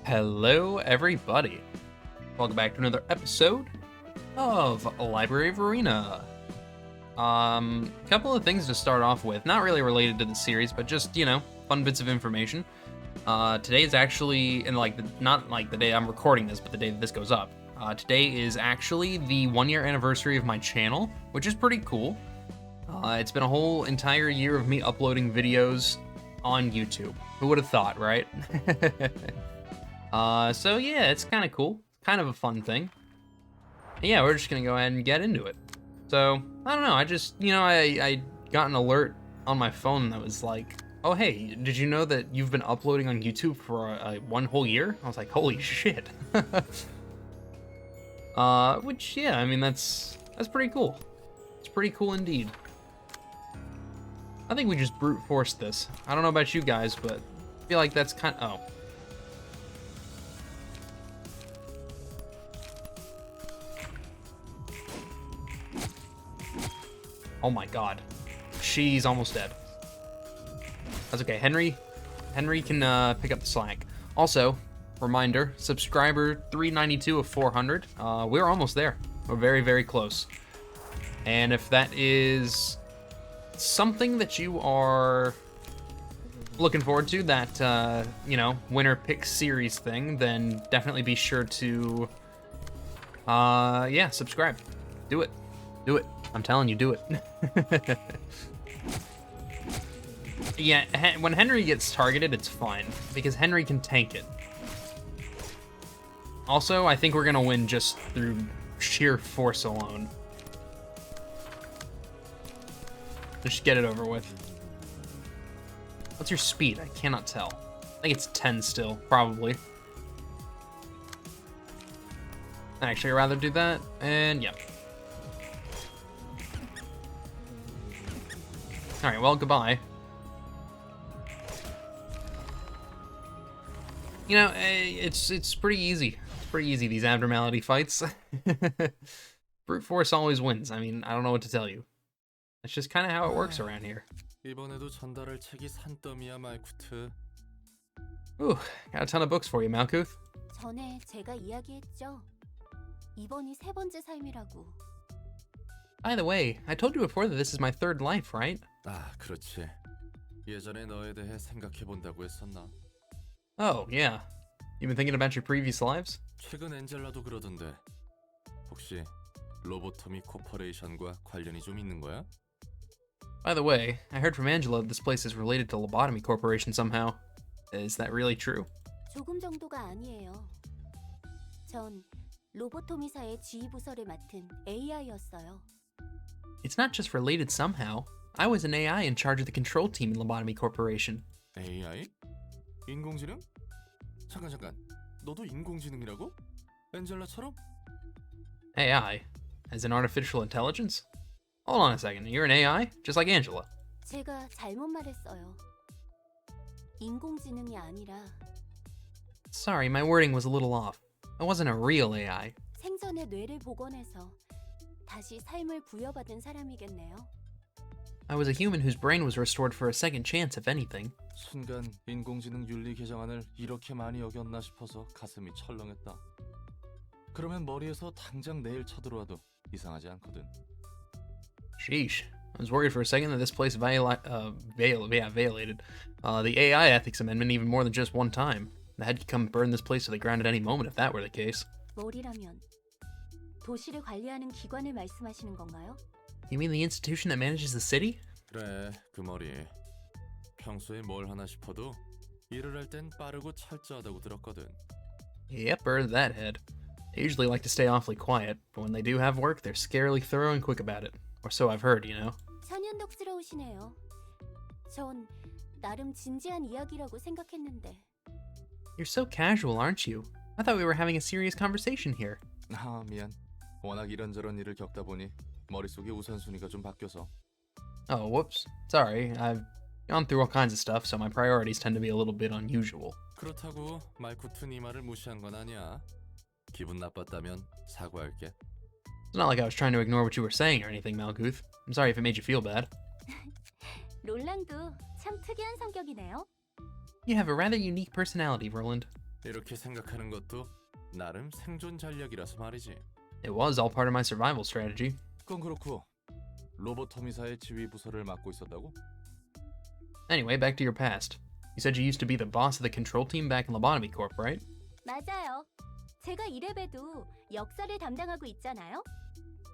Hello, everybody. Welcome back to another episode of Library of Ruina. A couple of things to start off with, not really related to the series, but just, fun bits of information. Today is actually, not like the day I'm recording this, but the day that this goes up. Today is actually the 1-year anniversary of my channel, which is pretty cool. It's been a whole entire year of me uploading videos on YouTube. Who would have thought, right? So yeah, it's kind of cool. Kind of a fun thing. And yeah, we're just gonna go ahead and get into it. So, I don't know, I just, I got an alert on my phone that was like, oh hey, did you know that you've been uploading on YouTube for one whole year? I was like, holy shit. Which, yeah, I mean, that's pretty cool. It's pretty cool indeed. I think we just brute forced this. I don't know about you guys, but I feel like that's kind of, oh. Oh my god. She's almost dead. That's okay. Henry can pick up the slack. Also, reminder, subscriber 392 of 400. We're almost there. We're very, very close. And if that is something that you are looking forward to, that, winner pick series thing, then definitely be sure to, subscribe. Do it. Do it. I'm telling you, do it. Yeah, when Henry gets targeted, it's fine, because Henry can tank it. Also, I think we're gonna win just through sheer force alone. Just get it over with. What's your speed? I cannot tell. I think it's 10 still, probably. Actually, I'd rather do that, and yeah. Alright, well, goodbye. It's pretty easy. It's pretty easy, these abnormality fights. Brute force always wins. I mean, I don't know what to tell you. That's just kind of how it works around here. 이번에도 전달할 책이 산더미야, 말쿠트. Ooh, got a ton of books for you, Malkuth. 전에 제가 이야기했죠. 이번이 세 번째 삶이라고. By the way, I told you before that this is my third life, right? 아, 그렇지. 예전에 너에 대해 생각해 본다고 했었나? Oh, yeah. You've been thinking about your previous lives? 최근 엔젤라도 그러던데. 혹시 로보토미 코퍼레이션과 관련이 좀 있는 거야? By the way, I heard from Angela that this place is related to Lobotomy Corporation somehow. Is that really true? 조금 정도가 아니에요. 전 로보토미사의 지휘부서를 맡은 AI였어요. It's not just related somehow. I was an AI in charge of the control team in Lobotomy Corporation. AI? 인공지능? 잠깐. 너도 인공지능이라고? 엔젤라처럼? AI? As in artificial intelligence? Hold on a second, you're an AI? Just like Angela. 제가 잘못 말했어요. 인공지능이 아니라 Sorry, my wording was a little off. I wasn't a real AI. 생전에 뇌를 복원해서 다시 삶을 부여받은 사람이겠네요. I was a human whose brain was restored for a second chance, if anything. 순간 인공지능 윤리 개정안을 이렇게 많이 어겼나 싶어서 가슴이 철렁했다. 그러면 머리에서 당장 내일 쳐들어와도 이상하지 않거든. Sheesh. I was worried for a second that this place violated the AI ethics amendment even more than just one time. The head could come burn this place to the ground at any moment if that were the case. 머리라면 도시를 관리하는 기관을 말씀하시는 건가요? You mean the institution that manages the city? 그래, 그 머리. 평소에 뭘 하나 싶어도 일을 할 땐 빠르고 철저하다고 들었거든. Yep, heard that head. They usually like to stay awfully quiet, but when they do have work, they're scarily thorough and quick about it. Or so I've heard, 천연덕스러우시네요. 전 나름 진지한 이야기라고 생각했는데. You're so casual, aren't you? I thought we were having a serious conversation here. 아, 미안. 워낙 이런저런 일을 겪다 보니 머릿속의 우선순위가 좀 바뀌어서. Oh, whoops. Sorry, I've gone through all kinds of stuff, so my priorities tend to be a little bit unusual. 그렇다고 말쿠트 네 말을 무시한 건 아니야. 기분 나빴다면 사과할게. It's not like I was trying to ignore what you were saying or anything, Malkuth. I'm sorry if it made you feel bad. 롤랑도 참 특이한 성격이네요. You have a rather unique personality, Roland. 이렇게 생각하는 것도 나름 생존 전략이라서 말이지. It was all part of my survival strategy. 그건 그렇고 로보토미사의 지휘 부서를 맡고 있었다고? Anyway, back to your past. You said you used to be the boss of the control team back in Lobotomy Corp, right? 맞아요. 제가 이래봬도 역사를 담당하고 있잖아요.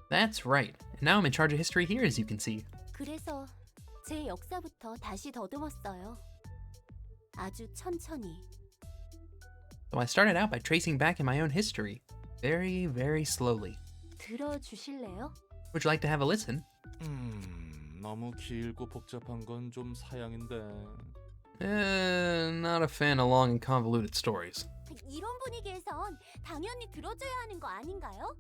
That's right. And now I'm in charge of history here, as you can see. 그래서 제 역사부터 다시 더듬었어요. 아주 천천히. So I started out by tracing back in my own history. Very, very slowly. 들어주실래요? Would you like to have a listen? 너무 길고 복잡한 건 좀 사양인데. Not a fan of long and convoluted stories. 이런 분위기에선 당연히 들어줘야 하는 거 아닌가요?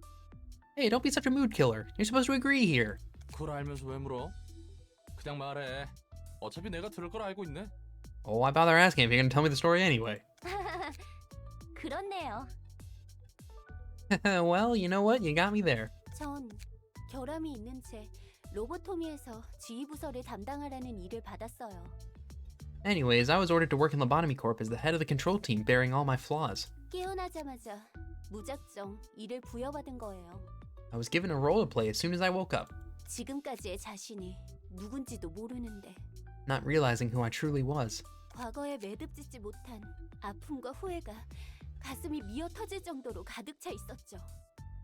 Hey, don't be such a mood killer. You're supposed to agree here. 그걸 알면서 왜 물어? 그냥 말해. 어차피 내가 들을 걸 알고 있네. Oh, why bother asking if you're gonna tell me the story anyway? 그렇네요. Well, you know what? You got me there. 전 결함이 있는 채 로보토미에서 지휘부서를 담당하라는 일을 받았어요. Anyways, I was ordered to work in Lobotomy Corp as the head of the control team, bearing all my flaws. 깨어나자마자 무작정 일을 부여받은 거예요. I was given a role to play as soon as I woke up, 지금까지의 자신이 누군지도 모르는데 not realizing who I truly was. 과거에 매듭짓지 못한 아픔과 후회가 가슴이 미어 터질 정도로 가득 차 있었죠.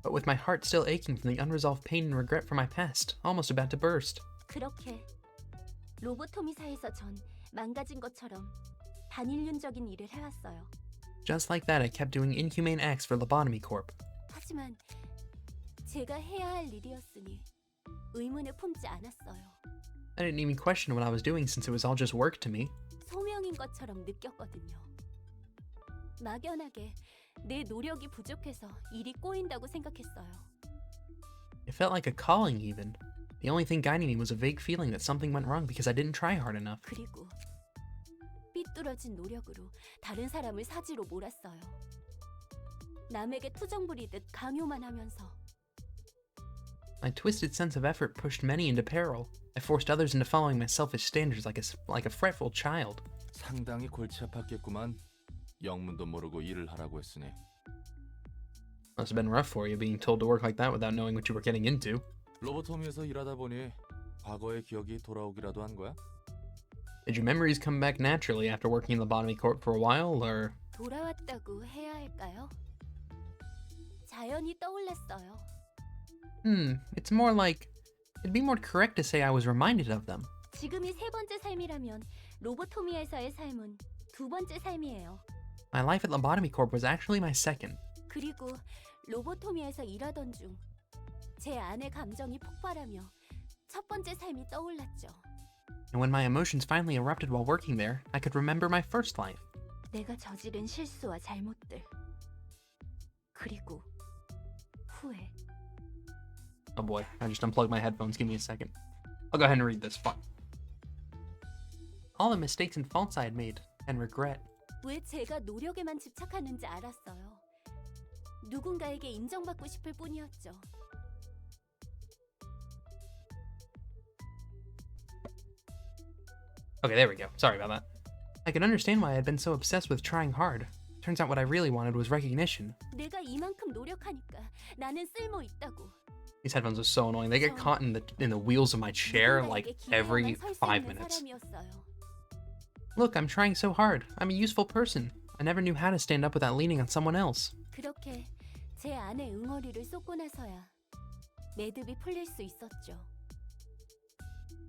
But with my heart still aching from the unresolved pain and regret for my past, almost about to burst. 그렇게 로보토미사에서 전 망가진 것처럼 반인륜적인 일을 해왔어요. Just like that, I kept doing inhumane acts for Lobotomy Corp. 하지만 제가 해야 할 일이었으니 의문을 품지 않았어요. I didn't even question what I was doing since it was all just work to me. 소명인 것처럼 느꼈거든요. 막연하게 내 노력이 부족해서 일이 꼬인다고 생각했어요. It felt like a calling even. The only thing guiding me was a vague feeling that something went wrong because I didn't try hard enough. 그리고 삐뚤어진 노력으로 다른 사람을 사지로 몰았어요. 남에게 투정 부리듯 강요만 하면서. My twisted sense of effort pushed many into peril. I forced others into following my selfish standards like a fretful child. 상당히 골치 아팠겠구만. 영문도 모르고 일을 하라고 했으니. Must have been rough for you being told to work like that without knowing what you were getting into. 로보토미에서 일하다 보니 과거의 기억이 돌아오기라도 한 거야? Did your memories come back naturally after working in Lobotomy Corp for a while, or? 돌아왔다고 해야 할까요? 자연히 떠올랐어요. It's more like... It'd be more correct to say I was reminded of them. 지금이 세 번째 삶이라면 로보토미에서의 삶은 두 번째 삶이에요. My life at Lobotomy Corp was actually my second. 그리고 로보토미에서 일하던 중 제 안의 감정이 폭발하며 첫 번째 삶이 떠올랐죠. And when my emotions finally erupted while working there, I could remember my first life. 내가 저지른 실수와 잘못들. 그리고 후회. Oh boy, I just unplugged my headphones. Give me a second. I'll go ahead and read this. Fuck. All the mistakes and faults I had made, and regret. 왜 제가 노력에만 집착하는지 알았어요. 누군가에게 인정받고 싶을 뿐이었죠. Okay, there we go. Sorry about that. I could understand why I had been so obsessed with trying hard. Turns out what I really wanted was recognition. 내가 이만큼 노력하니까 나는 쓸모 있다고. These headphones are so annoying. They get caught in the wheels of my chair like every 5 minutes. Look, I'm trying so hard. I'm a useful person. I never knew how to stand up without leaning on someone else. 그렇게 제 안에 응어리를 쏟고 나서야 매듭이 풀릴 수 있었죠.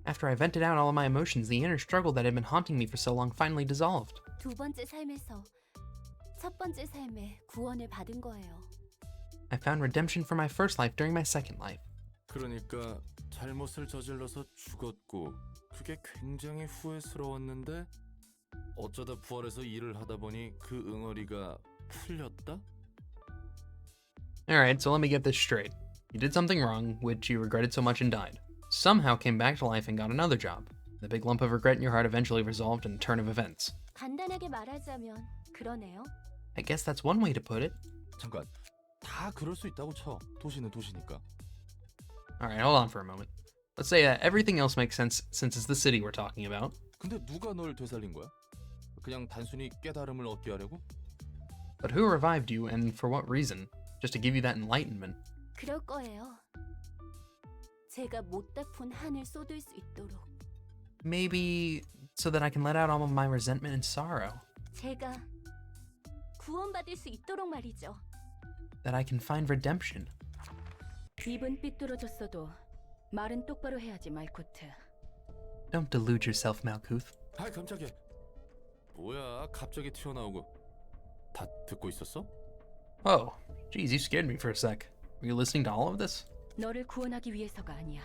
After I vented out all of my emotions, the inner struggle that had been haunting me for so long finally dissolved. 두 번째 삶에서 첫 번째 삶에 구원을 받은 거예요. I found redemption for my first life during my second life. 그러니까 잘못을 저질러서 죽었고 그게 굉장히 후회스러웠는데 어쩌다 부활해서 일을 하다 보니 그 응어리가 풀렸다? Alright, so let me get this straight. You did something wrong, which you regretted so much and died. Somehow came back to life and got another job. The big lump of regret in your heart eventually resolved in a turn of events. 간단하게 말하자면 그러네요. I guess that's one way to put it. 잠깐, 다 그럴 수 있다고 쳐. 도시는 도시니까. Alright, hold on for a moment. Let's say everything else makes sense since it's the city we're talking about. 근데 누가 널 되살린 거야? 그냥 단순히 깨달음을 얻게 하려고? But who revived you, and for what reason? Just to give you that enlightenment? 그럴 거예요. 제가 못다 푼 한을 쏟을 수 있도록. Maybe so that I can let out all of my resentment and sorrow. 제가 구원받을 수 있도록 말이죠. That I can find redemption. 입은 삐뚤어졌어도 말은 똑바로 해야지, 말코트. Don't delude yourself, Malkuth. 아, 깜짝이야. 뭐야, 갑자기 튀어나오고. 다 듣고 있었어? Oh, geez, you scared me for a sec. Were you listening to all of this? 너를 구원하기 위해서가 아니야.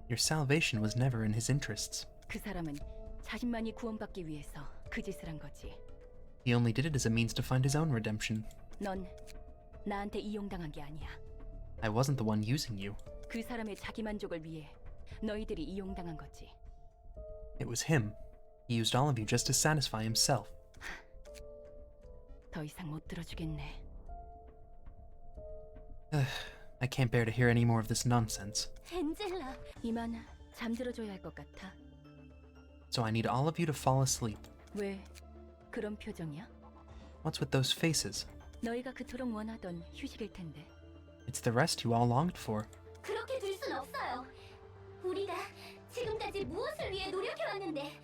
Your salvation was never in his interests. 그 사람은 자신만이 구원받기 위해서 그 짓을 한 거지. He only did it as a means to find his own redemption. 넌 나한테 이용당한 게 아니야. I wasn't the one using you. 그 사람의 자기 만족을 위해 너희들이 이용당한 거지. It was him. He used all of you just to satisfy himself. 더 이상 못 들어주겠네. I can't bear to hear any more of this nonsense. 엔젤라, 이만 잠들어줘야 할 것 같아. So I need all of you to fall asleep. 왜 그런 표정이야? What's with those faces? 너희가 그토록 원하던 휴식일 텐데. It's the rest you all longed for. 그렇게 둘 순 없어요. 우리가 지금까지 무엇을 위해 노력해왔는데.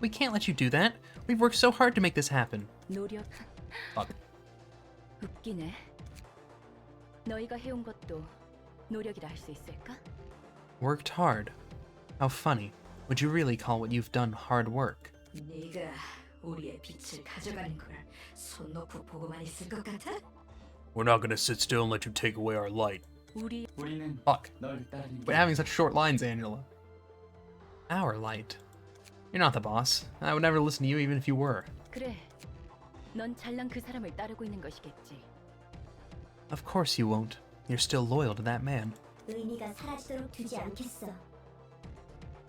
We can't let you do that. We've worked so hard to make this happen. 노력. Fuck. 웃기네. 너희가 해온 것도 노력이라 할 수 있을까? Worked hard. How funny. Would you really call what you've done hard work? 네가 우리의 빛을 가져가는 걸 손 놓고 보고만 있을 것 같아? We're not gonna sit still and let you take away our light. 우리 우리는 Fuck. 널 따르는 Quit having such short lines, Angela. Our light. You're not the boss. I would never listen to you even if you were. 그래. 넌 잘난 그 사람을 따르고 있는 것이겠지. Of course you won't. You're still loyal to that man. 의미가 사라지도록 두지 않겠어.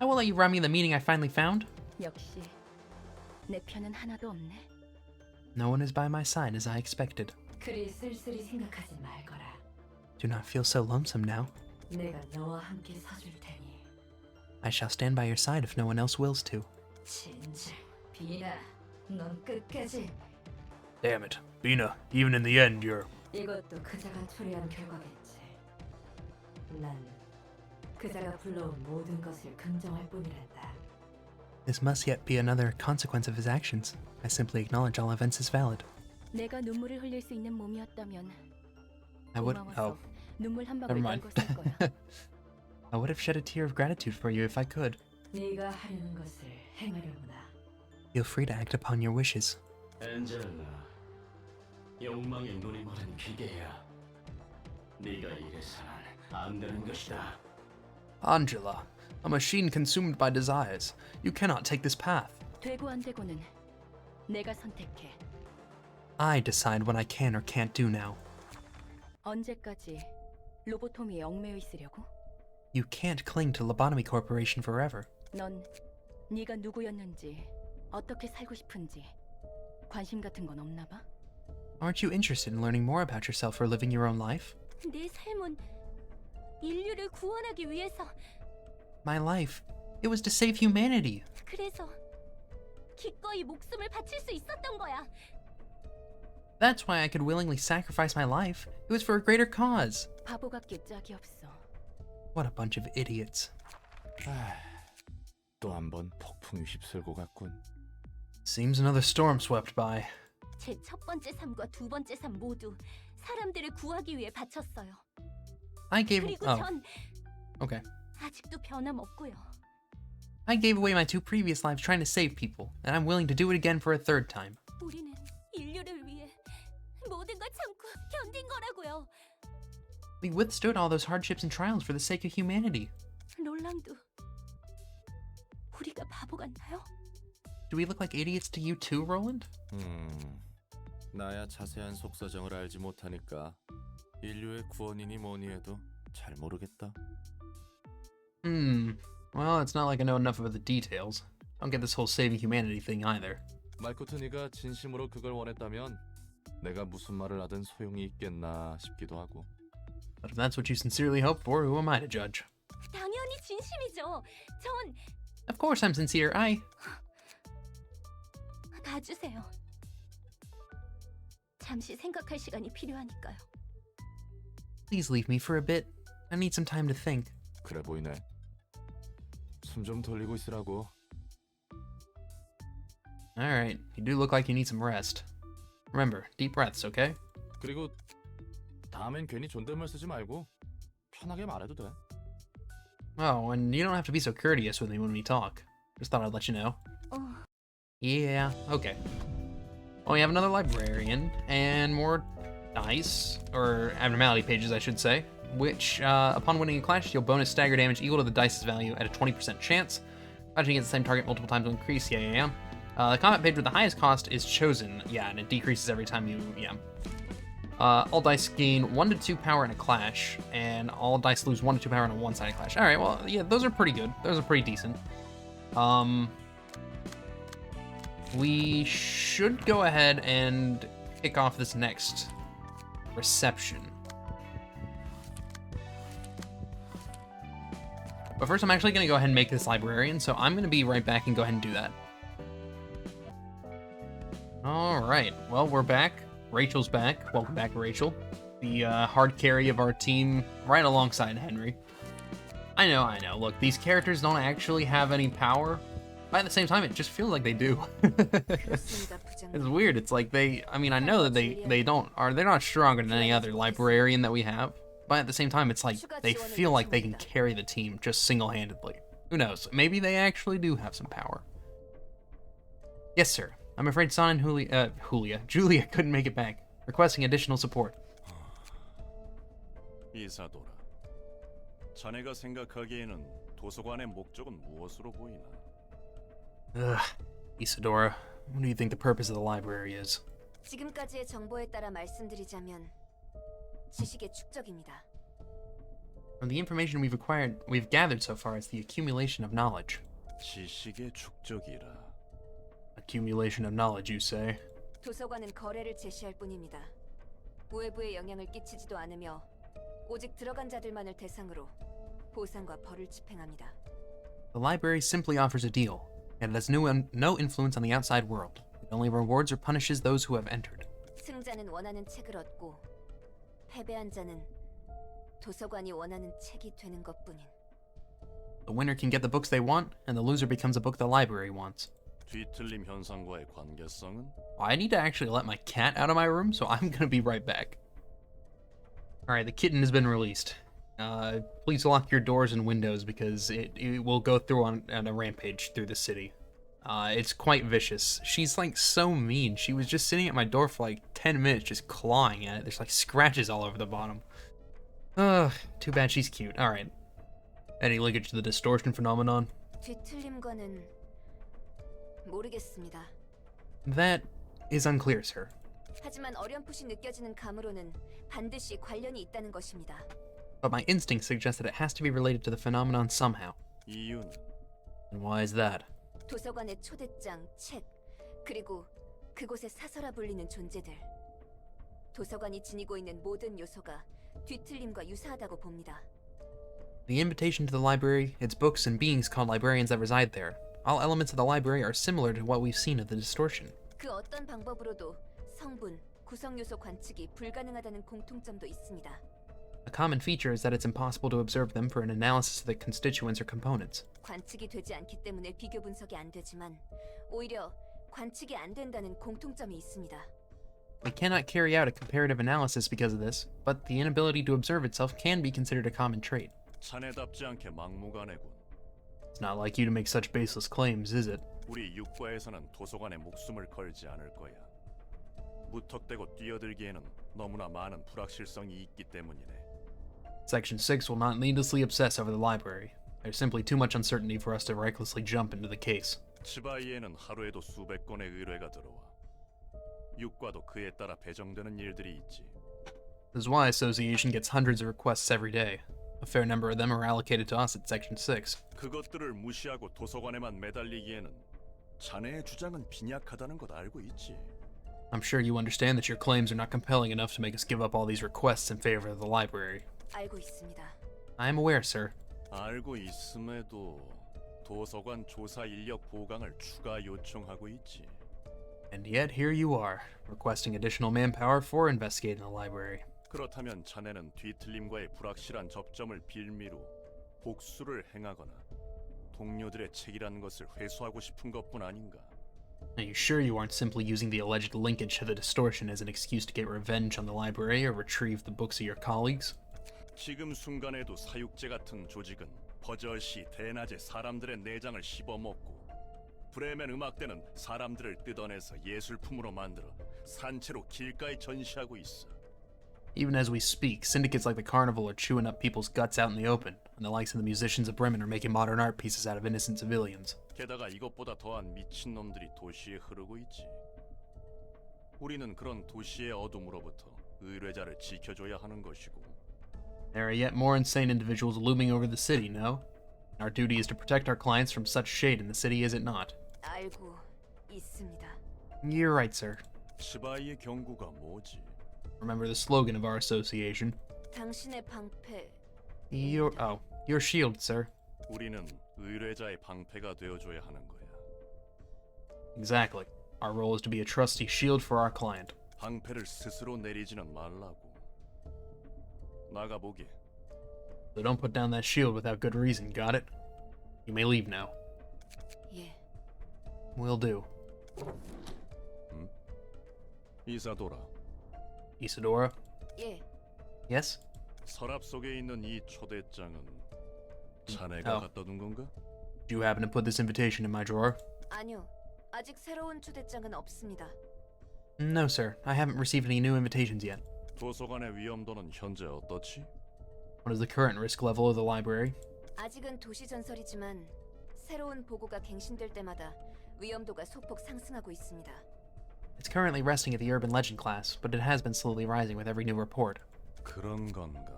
I will let you run me the meaning I finally found. 역시 내 편은 하나도 없네. No one is by my side as I expected. 그리 쓸쓸히 생각하지 말거라. Do not feel so lonesome now. 내가 너와 함께 서줄 테니. I shall stand by your side if no one else wills to. 진짜 비나, 넌 끝까지. Damn it. Bina, even in the end, you're... 이것도 그자가 초래한 결과겠지. 난 그자가 불러온 모든 것을 긍정할 뿐이란다. This must yet be another consequence of his actions. I simply acknowledge all events as valid. 내가 눈물을 흘릴 수 있는 몸이었다면 I would... 고마워서 Oh, 눈물 한 never 방울 mind. 떨고 쓸 거야. I would have shed a tear of gratitude for you if I could. 네가 하려는 것을 행하려구나. Feel free to act upon your wishes. 엔젤라, 욕망의 눈이 멀은 기계야. 네가 이래서는 안 되는 것이다. Angela, a machine consumed by desires. You cannot take this path. 되고 안 되고는 내가 선택해. I decide what I can or can't do now. 언제까지 로보토미에 얽매여 있으려고? You can't cling to Lobotomy Corporation forever. 넌 네가 누구였는지, 어떻게 살고 싶은지 관심 같은 건 없나 봐? Aren't you interested in learning more about yourself or living your own life? 내 삶은 인류를 구원하기 위해서. My life, it was to save humanity. 그래서 기꺼이 목숨을 바칠 수 있었던 거야. That's why I could willingly sacrifice my life. It was for a greater cause. 바보 같게 짝이 없어. What a bunch of idiots. 또 한 번 폭풍이 휩쓸고 갔군. Seems another storm swept by. 제 첫 번째 삶과 두 번째 삶 모두 사람들을 구하기 위해 바쳤어요. I gave... 그리고 Oh, 전 okay. 아직도 변함없고요. I gave away my 2 previous lives trying to save people, and I'm willing to do it again for a 3rd time. 우리는 인류를 위해 모든 걸 참고 견딘 거라고요. We withstood all those hardships and trials for the sake of humanity. 롤랑도 우리가 바보 같나요? Do we look like idiots to you too, Roland? 나야 자세한 속사정을 알지 못하니까 인류의 구원이니 뭐니 해도 잘 모르겠다. Well, it's not like I know enough of the details. I don't get this whole saving humanity thing either. 말코트 네가 진심으로 그걸 원했다면 내가 무슨 말을 하든 소용이 있겠나 싶기도 하고. But if that's what you sincerely hope for, who am I to judge? 당연히 진심이죠. 전 Of course I'm sincere. 놔주세요. 잠시 생각할 시간이 필요하니까요. Please leave me for a bit. I need some time to think. 그래 보이네. 숨 좀 돌리고 있으라고. Alright, you do look like you need some rest. Remember, deep breaths, okay? 그리고 다음엔 괜히 존댓말 쓰지 말고 편하게 말해도 돼. Oh, and you don't have to be so courteous with me when we talk. Just thought I'd let you know. Yeah, okay. Well, we have another librarian, and more dice, or abnormality pages, I should say, which, upon winning a clash, deal bonus stagger damage equal to the dice's value at a 20% chance. Clashing against the same target multiple times will increase, yeah. The combat page with the highest cost is chosen, yeah, and it decreases every time you, yeah. All dice gain 1 to 2 power in a clash, and all dice lose 1 to 2 power in a one-sided clash. Alright, well, yeah, those are pretty good. Those are pretty decent. We should go ahead and kick off this next reception. But first, I'm actually going to go ahead and make this librarian, so I'm going to be right back and go ahead and do that. Alright, well, we're back. Rachel's back. Welcome back, Rachel. The hard carry of our team right alongside Henry. I know. Look, these characters don't actually have any power, but at the same time, it just feels like they do. It's weird. It's like I know that they're not stronger than any other librarian that we have, but at the same time, it's like they feel like they can carry the team just single-handedly. Who knows? Maybe they actually do have some power. Yes, sir. I'm afraid Son and Julia couldn't make it back, requesting additional support. 이사도라, 자네가 생각하기에는 도서관의 목적은 무엇으로 보이나? Ugh, Isadora, what do you think the purpose of the library is? 지금까지의 정보에 따라 말씀드리자면 지식의 축적입니다. From the information we've gathered so far, it's the accumulation of knowledge. 지식의 축적이라. Accumulation of knowledge, you say? 도서관은 거래를 제시할 뿐입니다. 외부에 영향을 끼치지도 않으며 오직 들어간 자들만을 대상으로 보상과 벌을 집행합니다. The library simply offers a deal, and it has no influence on the outside world. It only rewards or punishes those who have entered. 승자는 원하는 책을 얻고 패배한 자는 도서관이 원하는 책이 되는 것뿐인. The winner can get the books they want, and the loser becomes a book the library wants. 뒤틀림 현상과의 관계성은? I need to actually let my cat out of my room, so I'm gonna be right back. Alright, the kitten has been released. Please lock your doors and windows because it will go through on a rampage through the city. It's quite vicious. She's like so mean. She was just sitting at my door for like 10 minutes just clawing at it. There's like scratches all over the bottom. Ugh, too bad she's cute. Alright. Any linkage to the distortion phenomenon? 뒤틀림과는 모르겠습니다. That is unclear, sir. 하지만 어렴풋이 느껴지는 감으로는 반드시 관련이 있다는 것입니다. But my instinct suggests that it has to be related to the phenomenon somehow. 이유는? And why is that? 도서관의 초대장, 책, 그리고 그곳의 사서라 불리는 존재들. 도서관이 지니고 있는 모든 요소가 뒤틀림과 유사하다고 봅니다. The invitation to the library, its books and beings called librarians that reside there. All elements of the library are similar to what we've seen of the distortion. 그 어떤 방법으로도 성분, 구성 요소 관측이 불가능하다는 공통점도 있습니다. A common feature is that it's impossible to observe them for an analysis of the constituents or components. 관측이 되지 않기 때문에 비교 분석이 안 되지만 오히려 관측이 안 된다는 공통점이 있습니다. We cannot carry out a comparative analysis because of this, but the inability to observe itself can be considered a common trait. 자네답지 않게 막무가내군. It's not like you to make such baseless claims, is it? 우리 육과에서는 도서관에 목숨을 걸지 않을 거야. 무턱대고 뛰어들기에는 너무나 많은 불확실성이 있기 때문이네. Section 6 will not needlessly obsess over the library. There's simply too much uncertainty for us to recklessly jump into the case. 치바이에는 하루에도 수백 건의 의뢰가 들어와. 육과도 그에 따라 배정되는 일들이 있지. This is why Association gets hundreds of requests every day. A fair number of them are allocated to us at Section 6. 그것들을 무시하고 도서관에만 매달리기에는 자네의 주장은 빈약하다는 것 알고 있지. I'm sure you understand that your claims are not compelling enough to make us give up all these requests in favor of the library. 알고 있습니다. I am aware, sir. 알고 있음에도 도서관 조사 인력 보강을 추가 요청하고 있지. And yet here you are, requesting additional manpower for investigating the library. 그렇다면 자네는 뒤틀림과의 불확실한 접점을 빌미로 복수를 행하거나 동료들의 책이라는 것을 회수하고 싶은 것뿐 아닌가? Are you sure you aren't simply using the alleged linkage to the distortion as an excuse to get revenge on the library or retrieve the books of your colleagues? 지금 순간에도 사육제 같은 조직은 버젓이 대낮에 사람들의 내장을 씹어먹고 브레멘 음악대는 사람들을 뜯어내서 예술품으로 만들어 산채로 길가에 전시하고 있어. Even as we speak, syndicates like the Carnival are chewing up people's guts out in the open, and the likes of the musicians of Bremen are making modern art pieces out of innocent civilians. 게다가 이것보다 더한 미친놈들이 도시에 흐르고 있지. 우리는 그런 도시의 어둠으로부터 의뢰자를 지켜줘야 하는 것이고. There are yet more insane individuals looming over the city, no? Our duty is to protect our clients from such shade in the city, is it not? 알고 있습니다. You're right, sir. 시바이의 경고가 뭐지? Remember the slogan of our association? 당신의 방패. Your shield, sir. 우리는 의뢰자의 방패가 되어줘야 하는 거야. Exactly. Our role is to be a trusty shield for our client. 방패를 스스로 내리지는 말라고. 나가보게. So don't put down that shield without good reason, got it? You may leave now. 예. Will do. 이사도라. Isadora? 예. Yes? 서랍 속에 있는 이 초대장은 자네가 갖다 둔 건가? Do you happen to put this invitation in my drawer? 아니요. 아직 새로운 초대장은 없습니다. No, sir. I haven't received any new invitations yet. 도서관의 위험도는 현재 어떻지? What is the current risk level of the library? 아직은 도시 전설이지만 새로운 보고가 갱신될 때마다 위험도가 소폭 상승하고 있습니다. It's currently resting at the urban legend class, but it has been slowly rising with every new report. 그런 건가?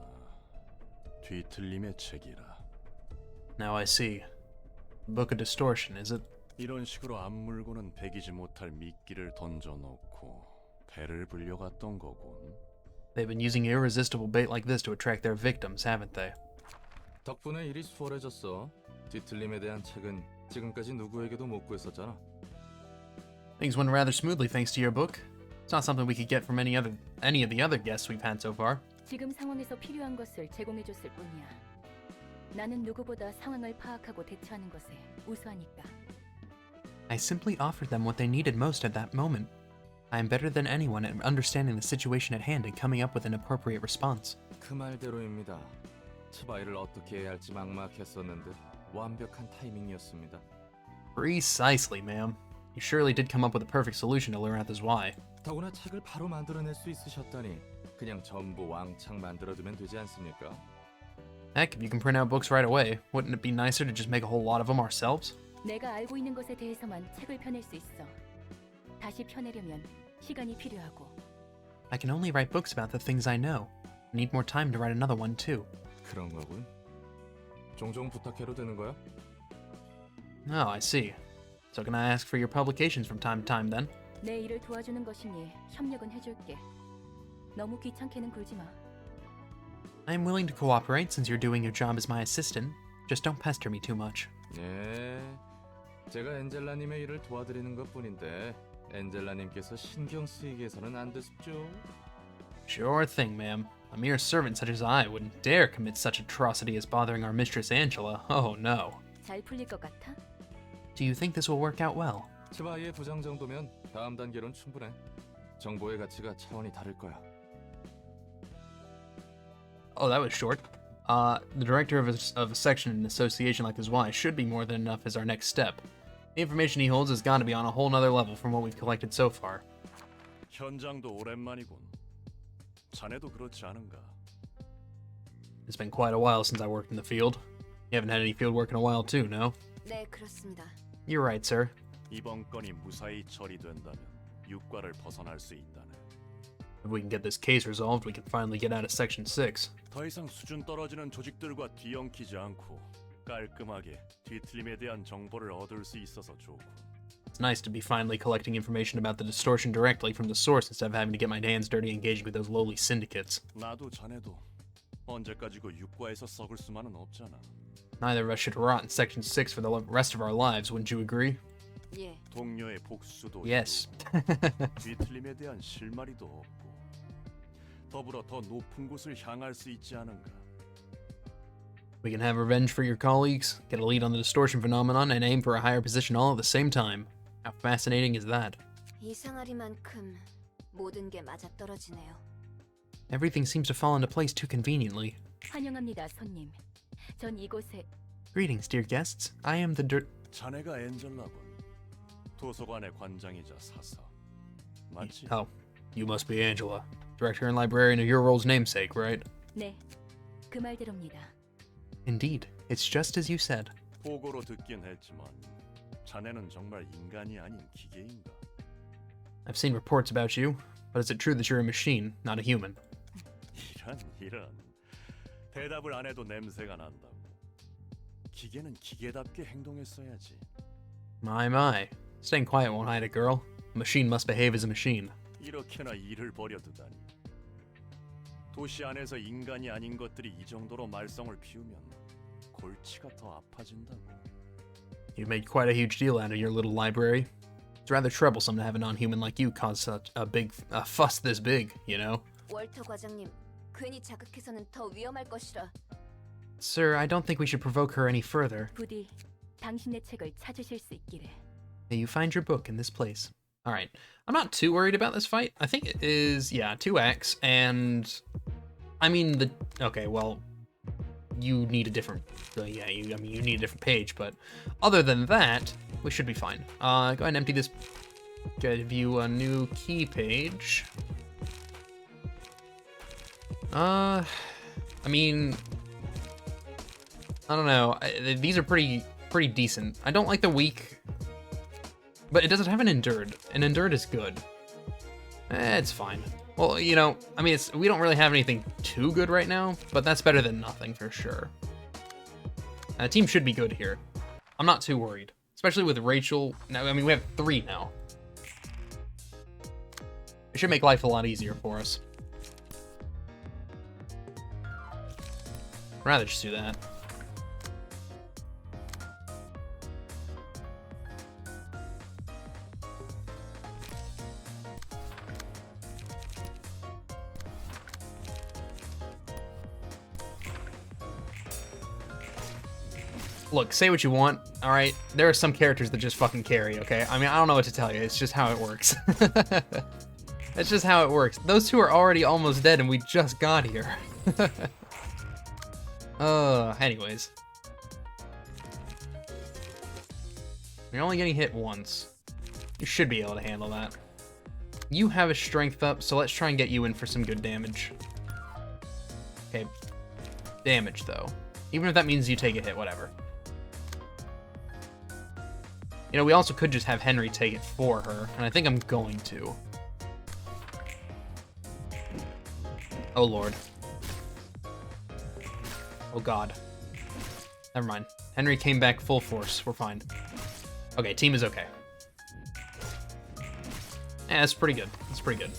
뒤틀림의 책이라. Now I see. The Book of Distortion, is it? 이런 식으로 악물고는 배기지 못할 미끼를 던져놓고 배를 불려갔던 거군. They've been using irresistible bait like this to attract their victims, haven't they? 덕분에 일이 수월해졌어. 뒤틀림에 대한 책은 지금까지 누구에게도 못 구했었잖아. Things went rather smoothly thanks to your book. It's not something we could get from any of the other guests we've had so far. 지금 상황에서 필요한 것을 제공해줬을 뿐이야. 나는 누구보다 상황을 파악하고 대처하는 것에 우수하니까. I simply offered them what they needed most at that moment. I am better than anyone at understanding the situation at hand and coming up with an appropriate response. 그 말대로입니다. 치바이를 어떻게 해야 할지 막막했었는데 완벽한 타이밍이었습니다. Precisely, ma'am. You surely did come up with a perfect solution to lure out this Y. 더구나 책을 바로 만들어낼 수 있으셨다니 그냥 전부 왕창 만들어두면 되지 않습니까? Heck, if you can print out books right away, wouldn't it be nicer to just make a whole lot of them ourselves? 내가 알고 있는 것에 대해서만 책을 펴낼 수 있어. 다시 펴내려면 시간이 필요하고. I can only write books about the things I know. I need more time to write another one too. 그런 거군. 종종 부탁해도 되는 거야? Oh, I see. So can I ask for your publications from time to time then? 내 일을 도와주는 것이니 협력은 해줄게. 너무 귀찮게는 굴지 마. I am willing to cooperate since you're doing your job as my assistant. Just don't pester me too much. 네, 제가 엔젤라님의 일을 도와드리는 것뿐인데 엔젤라님께서 신경 쓰이게 해서는 안 되십죠? Sure thing, ma'am. A mere servant such as I wouldn't dare commit such atrocity as bothering our mistress Angela. Oh no. 잘 풀릴 것 같아? Do you think this will work out well? 치바이의 부장 정도면 다음 단계로는 충분해. 정보의 가치가 차원이 다를 거야. Oh, that was short. The director of a section in an association like this Y should be more than enough as our next step. The information he holds has got to be on a whole nother level from what we've collected so far. 현장도 오랜만이군. 자네도 그렇지 않은가? It's been quite a while since I worked in the field. You haven't had any field work in a while too, no? 네, 그렇습니다. You're right, sir. 이번 건이 무사히 처리된다면 육과를 벗어날 수 있다네. If we can get this case resolved, we can finally get out of Section 6. 더 이상 수준 떨어지는 조직들과 뒤엉키지 않고 깔끔하게 뒤틀림에 대한 정보를 얻을 수 있어서 좋고. It's nice to be finally collecting information about the distortion directly from the source instead of having to get my hands dirty engaging with those lowly syndicates. 나도 자네도 언제까지고 육과에서 썩을 수만은 없잖아. Neither of us should rot in Section 6 for the rest of our lives, wouldn't you agree? 예. 동료의 복수도 Yes. 이루고 뒤틀림에 대한 실마리도 없고 더불어 더 높은 곳을 향할 수 있지 않은가. We can have revenge for your colleagues, get a lead on the distortion phenomenon, and aim for a higher position all at the same time. How fascinating is that? 이상하리만큼 모든 게 맞아떨어지네요. Everything seems to fall into place too conveniently. 환영합니다, 손님. 전 이곳에 Greetings, dear guests. I am the 자네가 엔젤라군. 도서관의 관장이자 사서. 맞지? Oh, you must be Angela, director and librarian of your world's namesake, right? 네, 그 말대로입니다. Indeed, it's just as you said. 보고로 듣긴 했지만 자네는 정말 인간이 아닌 기계인가? I've seen reports about you, but is it true that you're a machine, not a human? 이런. 대답을 안 해도 냄새가 난다고. 기계는 기계답게 행동했어야지. My. Staying quiet won't hide it, girl. A machine must behave as a machine. 이렇게나 일을 버려두다니. 도시 안에서 인간이 아닌 것들이 이 정도로 말썽을 피우면 골치가 더 아파진다고. You've made quite a huge deal out of your little library. It's rather troublesome to have a non-human like you cause such a fuss this big, you know? 월터 과장님, 괜히 자극해서는 더 위험할 것이라. Sir, I don't think we should provoke her any further. 부디 당신의 책을 찾으실 수 있기를. May you find your book in this place. Alright, I'm not too worried about this fight. I think it is, yeah, 2x, and... I mean, okay, well, you need a different... you need a different page, but other than that, we should be fine. Go ahead and empty this... Give you a new key page. I mean... I don't know. These are pretty decent. I don't like the weak... But it doesn't have an endured. An endured is good. It's fine. Well, you know, I mean, we don't really have anything too good right now, but that's better than nothing for sure. The team should be good here. I'm not too worried, especially with Rachel. Now, I mean, we have 3 now. It should make life a lot easier for us. I'd rather just do that. Look, say what you want, alright? There are some characters that just fucking carry, okay? I mean, I don't know what to tell you, it's just how it works. It's just how it works. Those 2 are already almost dead and we just got here. Anyways. You're only getting hit once. You should be able to handle that. You have a strength up, so let's try and get you in for some good damage. Okay. Damage, though. Even if that means you take a hit, whatever. You know, we also could just have Henry take it for her, and I think I'm going to. Oh, Lord. Oh, God. Never mind. Henry came back full force. We're fine. Okay, team is okay. Yeah, that's pretty good. That's pretty good.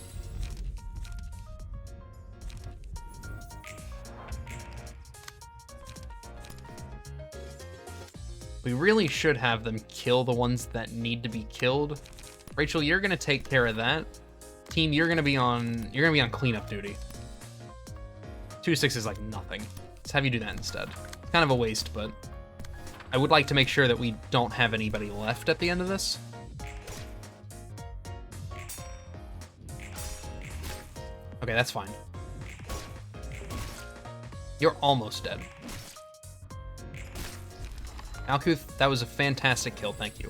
We really should have them kill the ones that need to be killed. Rachel, you're gonna take care of that. Team, you're gonna be on cleanup duty. 2-6 is like nothing. Let's have you do that instead. It's kind of a waste, but I would like to make sure that we don't have anybody left at the end of this. Okay, that's fine. You're almost dead. Alkuth, that was a fantastic kill, thank you.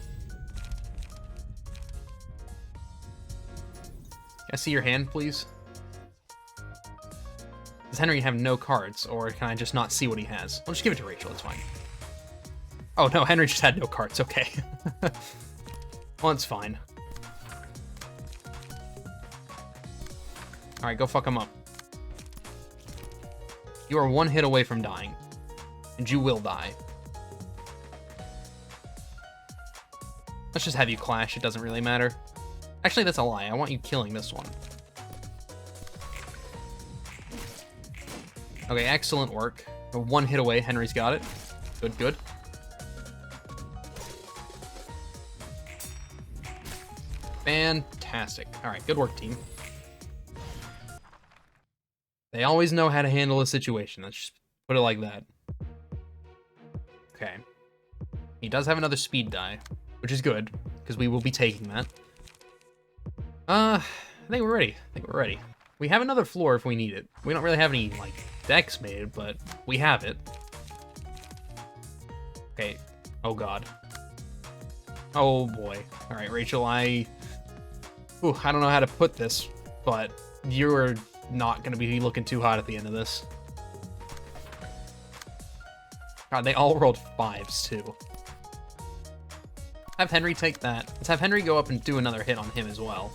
Can I see your hand, please? Does Henry have no cards, or can I just not see what he has? I'll just give it to Rachel, it's fine. Oh no, Henry just had no cards, okay. Well, it's fine. Alright, go fuck him up. You are 1 hit away from dying. And you will die. Let's just have you clash, it doesn't really matter. Actually, that's a lie. I want you killing this one. Okay, excellent work. 1 hit away, Henry's got it. Good, good. Fantastic. All right, good work, team. They always know how to handle a situation. Let's just put it like that. Okay. He does have another speed die, which is good, because we will be taking that. I think we're ready. We have another floor if we need it. We don't really have any, like, decks made, but we have it. Okay. Oh, God. Oh, boy. All right, Rachel, I don't know how to put this, but you're not going to be looking too hot at the end of this. God, they all rolled 5s, too. Have Henry take that. Let's have Henry go up and do another hit on him as well.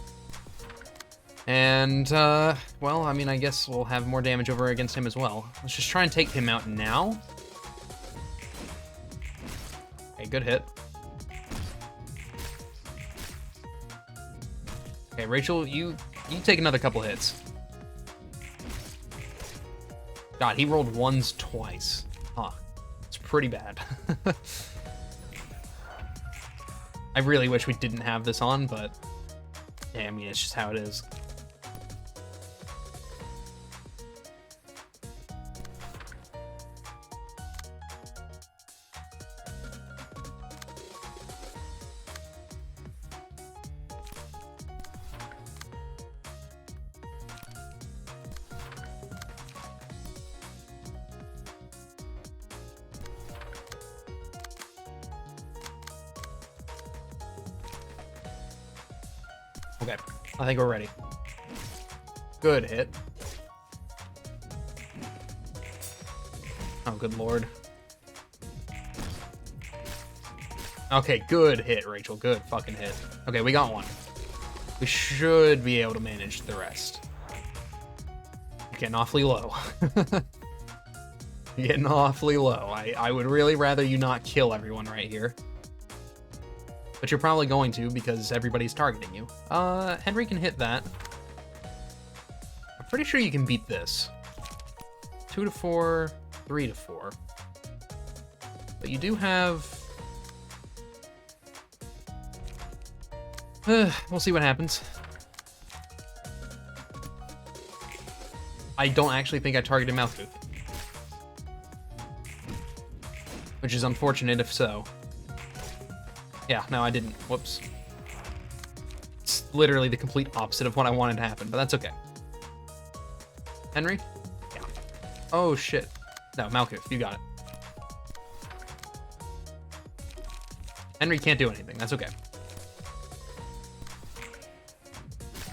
And, well, I mean, I guess we'll have more damage over against him as well. Let's just try and take him out now. Okay, good hit. Okay, Rachel, you take another couple hits. God, he rolled 1s twice. Huh. It's pretty bad. I really wish we didn't have this on, but yeah, I mean, it's just how it is. Okay, I think we're ready. Good hit. Oh, good lord. Okay, good hit, Rachel. Good fucking hit. Okay, we got one. We should be able to manage the rest. You're getting awfully low. You're getting awfully low. I would really rather you not kill everyone right here. But you're probably going to because everybody's targeting you. Henry can hit that. I'm pretty sure you can beat this. 2 to 4, 3 to 4. But you do have... we'll see what happens. I don't actually think I targeted Malkuth. Which is unfortunate if so. Yeah, no, I didn't. Whoops. It's literally the complete opposite of what I wanted to happen, but that's okay. Henry? Yeah. Oh, shit. No, Malkuth, you got it. Henry can't do anything. That's okay.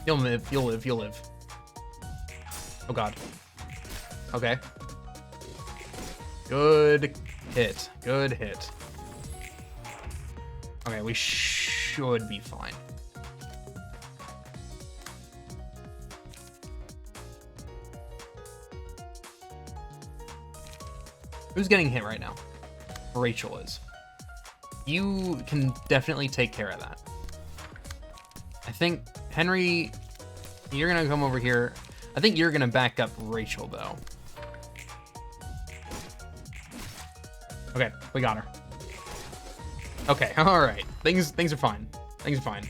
You'll live. You'll live. You'll live. Oh, God. Okay. Good hit. Good hit. Okay, we should be fine. Who's getting hit right now? Rachel is. You can definitely take care of that. I think, Henry, you're gonna come over here. I think you're gonna back up Rachel, though. Okay, we got her. Okay, all right. Things are fine. Things are fine.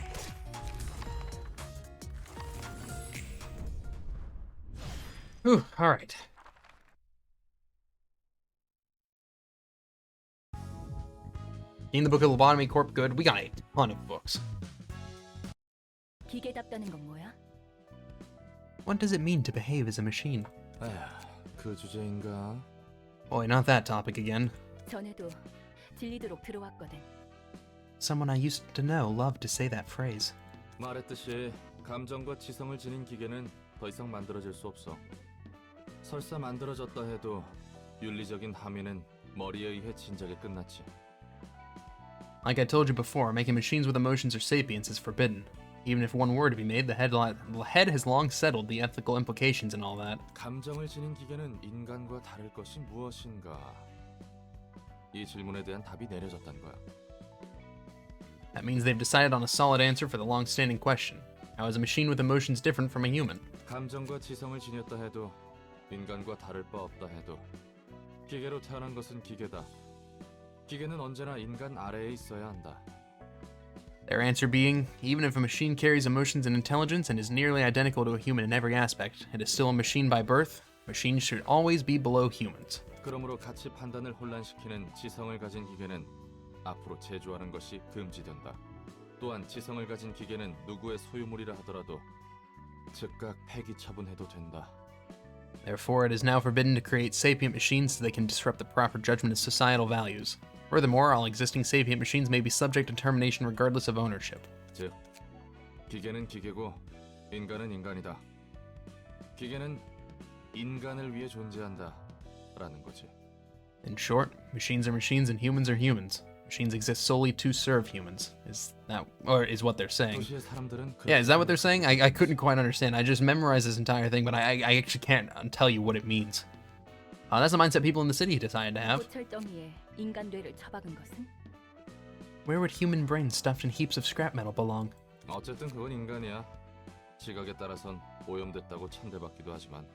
Whew, all right. In the Book of Lobotomy Corp, good. We got a ton of books. 기계답다는 건 뭐야? What does it mean to behave as a machine? 그 주제인가? Boy, not that topic again. 전에도 들리도록 들어왔거든. Someone I used to know loved to say that phrase. 말했듯이 감정과 지성을 지닌 기계는 더 이상 만들어질 수 없어. 설사 만들어졌다 해도 윤리적인 함의는 머리에 의해 진작에 끝났지. Like I told you before, making machines with emotions or sapience is forbidden. Even if one were to be made, the head has long settled the ethical implications and all that. 감정을 지닌 기계는 인간과 다를 것이 무엇인가? 이 질문에 대한 답이 내려졌다는 거야. That means they've decided on a solid answer for the long-standing question. How is a machine with emotions different from a human? 감정과 지성을 지녔다 해도 인간과 다를 바 없다 해도 기계로 태어난 것은 기계다. 기계는 언제나 인간 아래에 있어야 한다. Their answer being, even if a machine carries emotions and intelligence and is nearly identical to a human in every aspect, it is still a machine by birth. Machines should always be below humans. 그러므로 가치 판단을 혼란시키는 지성을 가진 기계는 앞으로 제조하는 것이 금지된다. 또한 지성을 가진 기계는 누구의 소유물이라 하더라도 즉각 폐기 처분해도 된다. Therefore, it is now forbidden to create sapient machines so they can disrupt the proper judgment of societal values. Furthermore, all existing sapient machines may be subject to termination regardless of ownership. 즉, 기계는 기계고 인간은 인간이다. 기계는 인간을 위해 존재한다. 라는 거지. In short, machines are machines and humans are humans. Machines exist solely to serve humans. Is what they're saying? 도시의 사람들은 Yeah, is that what they're saying? I couldn't quite understand. I just memorized this entire thing, but I actually can't tell you what it means. That's the mindset people in the city decided to have. 고철덩이에 인간 뇌를 처박은 것은? Where would human brains stuffed in heaps of scrap metal belong? 어쨌든 그건 인간이야. 지각에 따라선 오염됐다고 천대받기도 하지만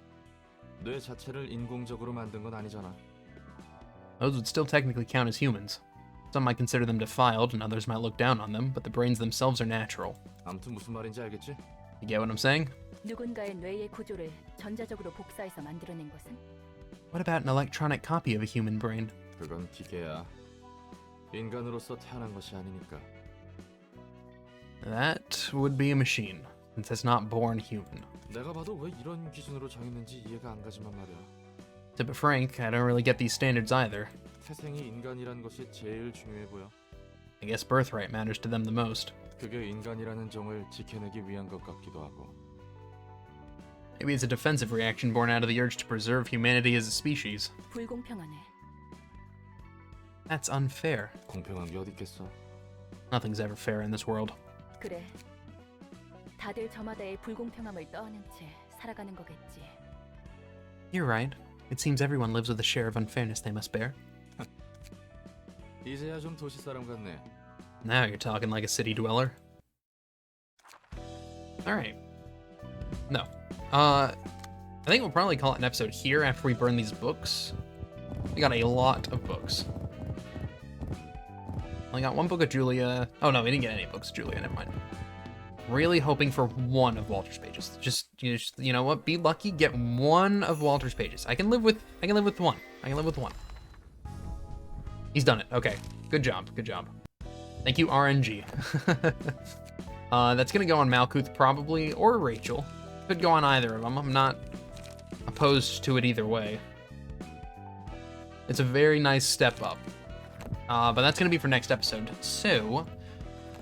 뇌 자체를 인공적으로 만든 건 아니잖아. Those would still technically count as humans. Some might consider them defiled, and others might look down on them, but the brains themselves are natural. 아무튼 무슨 말인지 알겠지? You get what I'm saying? 누군가의 뇌의 구조를 전자적으로 복사해서 만들어낸 것은? What about an electronic copy of a human brain? 그건 기계야. 인간으로서 태어난 것이 아니니까. That would be a machine, since it's not born human. 내가 봐도 왜 이런 기준으로 정했는지 이해가 안 가지만 말이야. To be frank, I don't really get these standards either. 태생이 인간이란 것이 제일 중요해 보여. I guess birthright matters to them the most. 그게 인간이라는 종을 지켜내기 위한 것 같기도 하고. Maybe it's a defensive reaction born out of the urge to preserve humanity as a species. 불공평하네. That's unfair. 공평한 게 어디 있겠어? Nothing's ever fair in this world. 그래. 다들 저마다의 불공평함을 떠안은 채 살아가는 거겠지. You're right. It seems everyone lives with a share of unfairness they must bear. 이제야 좀 도시 사람 같네. Now you're talking like a city dweller. Alright. No. I think we'll probably call it an episode here after we burn these books. We got a lot of books. Only got one book of Julia. Oh no, we didn't get any books of Julia, never mind. Really hoping for one of Walter's pages. Just you know what? Be lucky, get one of Walter's pages. I can live with one. I can live with one. He's done it. Okay. Good job. Good job. Thank you, RNG. That's gonna go on Malkuth probably, or Rachel. Could go on either of them. I'm not opposed to it either way. It's a very nice step up. But that's gonna be for next episode. So,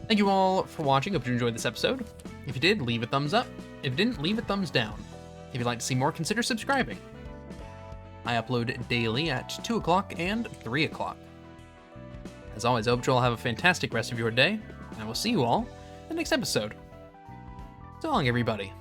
thank you all for watching. Hope you enjoyed this episode. If you did, leave a thumbs up. If you didn't, leave a thumbs down. If you'd like to see more, consider subscribing. I upload daily at 2 o'clock and 3 o'clock. As always, I hope you all have a fantastic rest of your day, and I will see you all in the next episode. So long, everybody.